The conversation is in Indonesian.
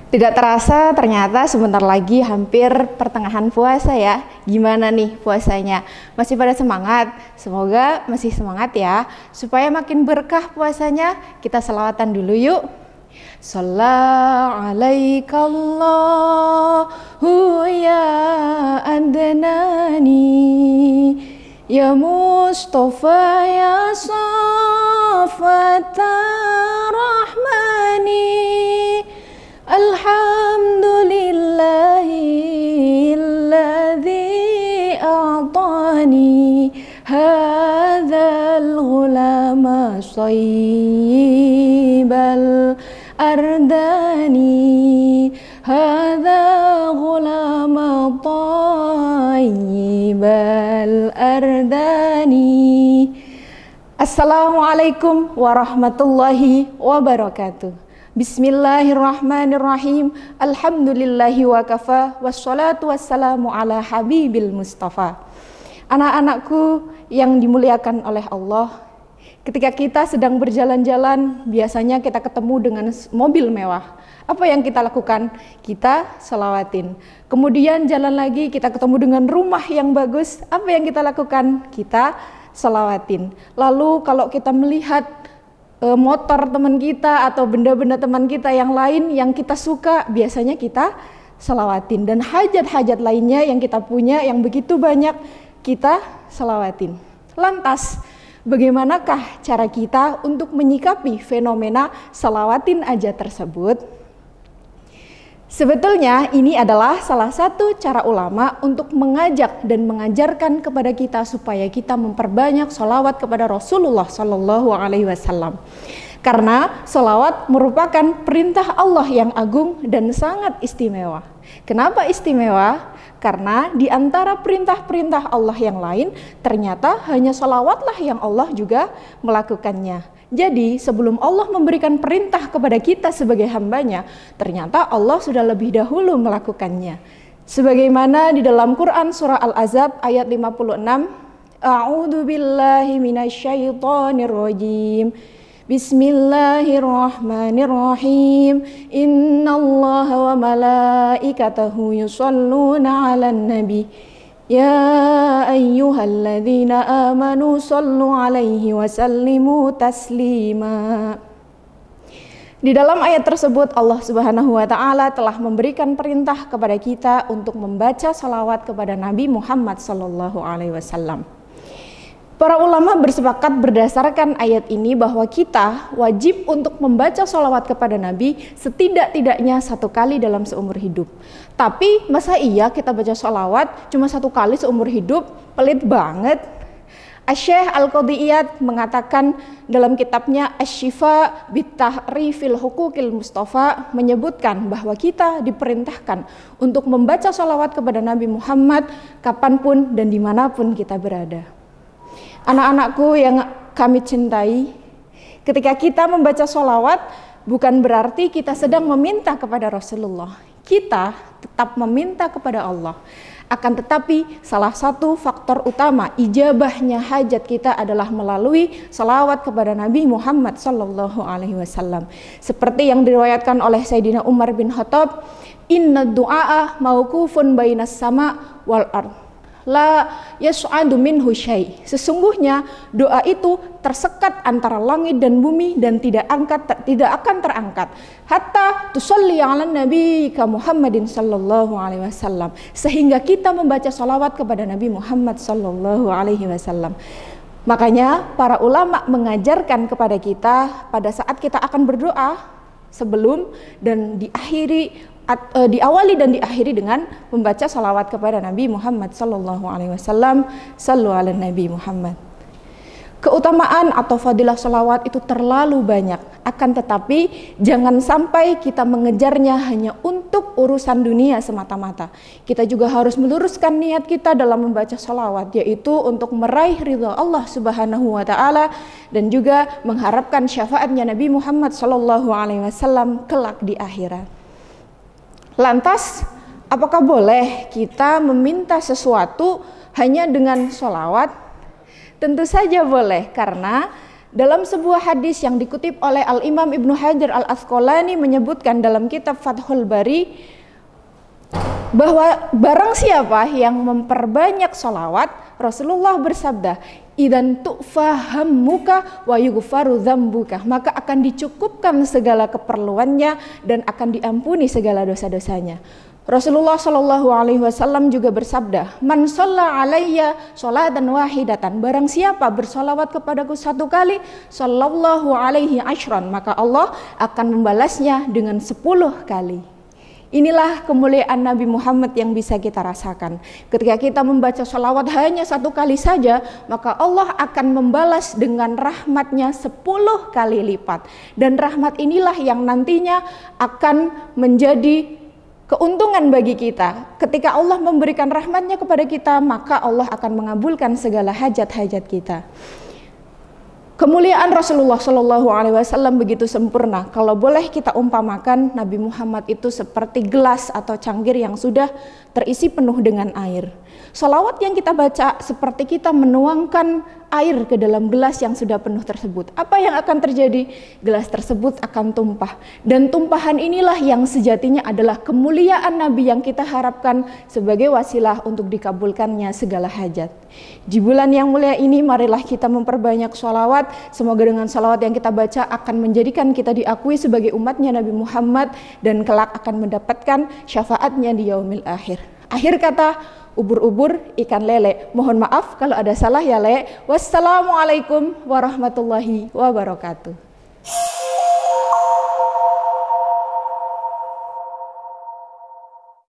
Tidak terasa ternyata sebentar lagi hampir pertengahan puasa ya. Gimana nih puasanya? Masih pada semangat? Semoga masih semangat ya. Supaya makin berkah puasanya, kita selawatan dulu yuk. Shalla alaikallahu ya adnani ya Mustafa ya Safata Rahmani Alhamdulillahilladzi a'tani hadzal ghulama shayyibal ardani hadza ghulama tayyibal ardani. Assalamualaikum warahmatullahi wabarakatuh. Bismillahirrahmanirrahim. Alhamdulillahi wa kafa. Wassalatu wassalamu ala habibil mustafa. Anak-anakku yang dimuliakan oleh Allah, ketika kita sedang berjalan-jalan, biasanya kita ketemu dengan mobil mewah. Apa yang kita lakukan? Kita selawatin. Kemudian jalan lagi, kita ketemu dengan rumah yang bagus. Apa yang kita lakukan? Kita selawatin. Lalu kalau kita melihat motor teman kita atau benda-benda teman kita yang lain yang kita suka, biasanya kita selawatin. Dan hajat-hajat lainnya yang kita punya yang begitu banyak, kita selawatin. Lantas, bagaimanakah cara kita untuk menyikapi fenomena selawatin aja tersebut? Sebetulnya ini adalah salah satu cara ulama untuk mengajak dan mengajarkan kepada kita supaya kita memperbanyak sholawat kepada Rasulullah Shallallahu Alaihi Wasallam. Karena sholawat merupakan perintah Allah yang agung dan sangat istimewa. Kenapa istimewa? Karena di antara perintah-perintah Allah yang lain, ternyata hanya sholawatlah yang Allah juga melakukannya. Jadi sebelum Allah memberikan perintah kepada kita sebagai hambanya, ternyata Allah sudah lebih dahulu melakukannya. Sebagaimana di dalam Quran surah Al-Ahzab ayat 56, A'udzu billahi minasyaitonir rajim. Bismillahirrahmanirrahim. Innallaha wa malaikatahu yusholluna 'alan nabi. Ya ayyuhalladzina amanu sallu alaihi wa sallimu taslima. Di dalam ayat tersebut Allah Subhanahu wa taala telah memberikan perintah kepada kita untuk membaca salawat kepada Nabi Muhammad sallallahu alaihi wasallam. Para ulama bersepakat berdasarkan ayat ini bahwa kita wajib untuk membaca sholawat kepada Nabi setidak-tidaknya 1 kali dalam seumur hidup. Tapi masa iya kita baca sholawat cuma 1 kali seumur hidup? Pelit banget. Asy-Syaikh Al-Qadhiyat mengatakan dalam kitabnya Asy-Syifa Bitahrifil Huquqil Mustafa menyebutkan bahwa kita diperintahkan untuk membaca sholawat kepada Nabi Muhammad kapanpun dan dimanapun kita berada. Anak-anakku yang kami cintai, ketika kita membaca sholawat bukan berarti kita sedang meminta kepada Rasulullah. Kita tetap meminta kepada Allah. Akan tetapi salah satu faktor utama ijabahnya hajat kita adalah melalui sholawat kepada Nabi Muhammad sallallahu alaihi wasallam. Seperti yang diriwayatkan oleh Sayyidina Umar bin Khattab, "Inna du'a mauqufun bainas sama wal ard. La yas'adu minhu syai." Sesungguhnya doa itu tersekat antara langit dan bumi dan tidak akan terangkat hatta tusalli 'alan nabi ka Muhammadin sallallahu alaihi wasallam, sehingga kita membaca salawat kepada Nabi Muhammad sallallahu alaihi wasallam. Makanya para ulama mengajarkan kepada kita pada saat kita akan berdoa sebelum dan diawali dan diakhiri dengan membaca salawat kepada Nabi Muhammad sallallahu alaihi wasallam. Sallu ala Nabi Muhammad. Keutamaan atau fadilah salawat itu terlalu banyak. Akan tetapi jangan sampai kita mengejarnya hanya untuk urusan dunia semata-mata. Kita juga harus meluruskan niat kita dalam membaca salawat, yaitu untuk meraih ridha Allah Subhanahu wa taala dan juga mengharapkan syafaatnya Nabi Muhammad sallallahu alaihi wasallam kelak di akhirat. Lantas, apakah boleh kita meminta sesuatu hanya dengan sholawat? Tentu saja boleh, karena Dalam sebuah hadis yang dikutip oleh Al-Imam Ibnu Hajar Al-Asqalani menyebutkan dalam kitab Fathul Bari bahwa barang siapa yang memperbanyak sholawat, Rasulullah bersabda, idan tu'fahammuka wa yughfaru dzambuka, maka akan dicukupkan segala keperluannya dan akan diampuni segala dosa-dosanya. Rasulullah Shallallahu Alaihi Wasallam juga bersabda, man shalla alayya sholatan wahidatan, barang siapa bersolawat kepadaku satu kali, sallallahu alaihi ashran, maka Allah akan membalasnya dengan 10 kali. Inilah kemuliaan Nabi Muhammad yang bisa kita rasakan. Ketika kita membaca sholawat hanya 1 kali saja, maka Allah akan membalas dengan rahmatnya 10 kali lipat. Dan rahmat inilah yang nantinya akan menjadi keuntungan bagi kita. Ketika Allah memberikan rahmatnya kepada kita, maka Allah akan mengabulkan segala hajat-hajat kita. Kemuliaan Rasulullah Shallallahu Alaihi Wasallam begitu sempurna. Kalau boleh kita umpamakan, Nabi Muhammad itu seperti gelas atau cangkir yang sudah terisi penuh dengan air. Sholawat yang kita baca seperti kita menuangkan air ke dalam gelas yang sudah penuh tersebut. Apa yang akan terjadi? Gelas tersebut akan tumpah. Dan tumpahan inilah yang sejatinya adalah kemuliaan Nabi yang kita harapkan sebagai wasilah untuk dikabulkannya segala hajat. Di bulan yang mulia ini, marilah kita memperbanyak sholawat. Semoga dengan sholawat yang kita baca akan menjadikan kita diakui sebagai umatnya Nabi Muhammad dan kelak akan mendapatkan syafaatnya di yaumil akhir. Akhir kata, ubur-ubur ikan lele. Mohon maaf kalau ada salah ya, Le. Wassalamualaikum warahmatullahi wabarakatuh.